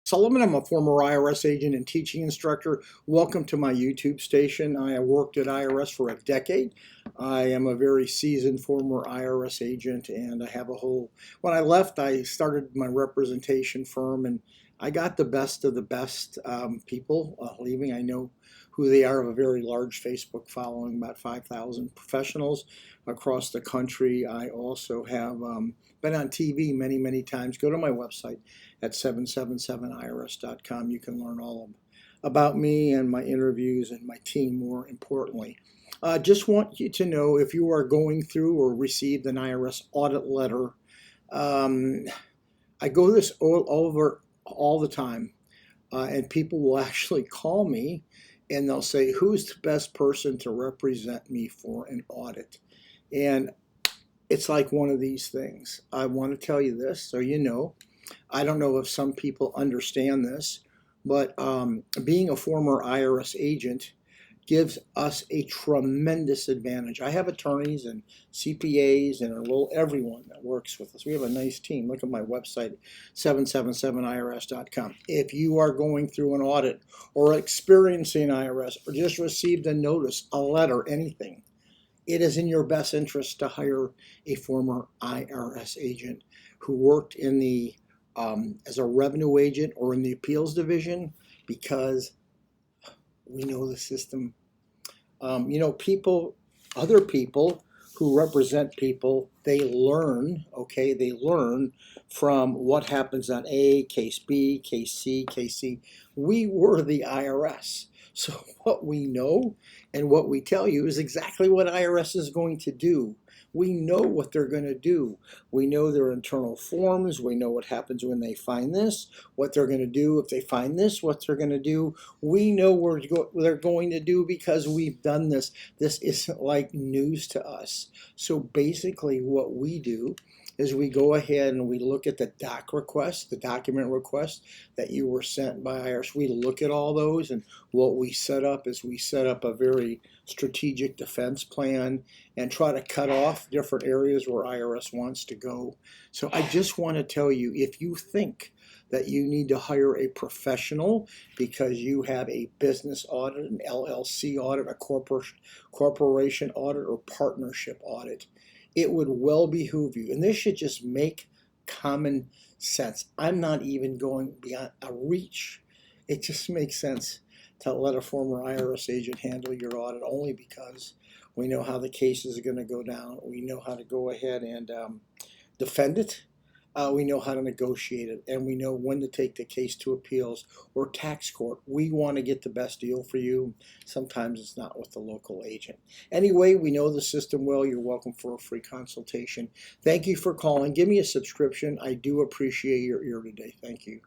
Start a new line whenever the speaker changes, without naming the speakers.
Sullivan. I'm a former IRS agent and teaching instructor. Welcome to my YouTube station. I have worked at IRS for a decade. I am a very seasoned former IRS agent, and I have a whole, when I left, I started my representation firm, and I got the best of the best people leaving. I know who they are. I have a very large Facebook following, about 5,000 professionals across the country. I also have been on TV many times. Go to my website at 777irs.com. You can learn all about me and my interviews and my team, more importantly. Just want you to know, if you are going through or received an IRS audit letter, I go this over all the time, and people will actually call me and they'll say, who's the best person to represent me for an audit? And it's like one of these things. I want to tell you this so you know. I don't know if some people understand this, but being a former IRS agent gives us a tremendous advantage. I have attorneys and CPAs and everyone that works with us. We have a nice team. Look at my website, 777irs.com. If you are going through an audit or experiencing IRS or just received a notice, a letter, anything, it is in your best interest to hire a former IRS agent who worked in the as a revenue agent or in the appeals division, because we know the system. Other people who represent people, they learn, okay? They learn from what happens on A, case B, case C, case C. We were the IRS. So what we know and what we tell you is exactly what IRS is going to do. We know what they're going to do. We know their internal forms. We know what happens when they find this, what they're going to do if they find this, what they're going to do. We know what they're going to do because we've done this. This isn't like news to us. So basically what we do is we go ahead and we look at the doc request, the document request that you were sent by IRS. We look at all those, and what we set up is we set up a very strategic defense plan and try to cut off different areas where IRS wants to go. So I just want to tell you, if you think that you need to hire a professional because you have a business audit, an LLC audit, a corporation audit, or partnership audit, it would well behoove you. And this should just make common sense. I'm not even going beyond a reach. It just makes sense to let a former IRS agent handle your audit, only because we know how the cases are going to go down. We know how to go ahead and defend it. We know how to negotiate it, and we know when to take the case to appeals or tax court. We want to get the best deal for you. Sometimes it's not with the local agent. Anyway, we know the system well. You're welcome for a free consultation. Thank you for calling. Give me a subscription. I do appreciate your ear today. Thank you.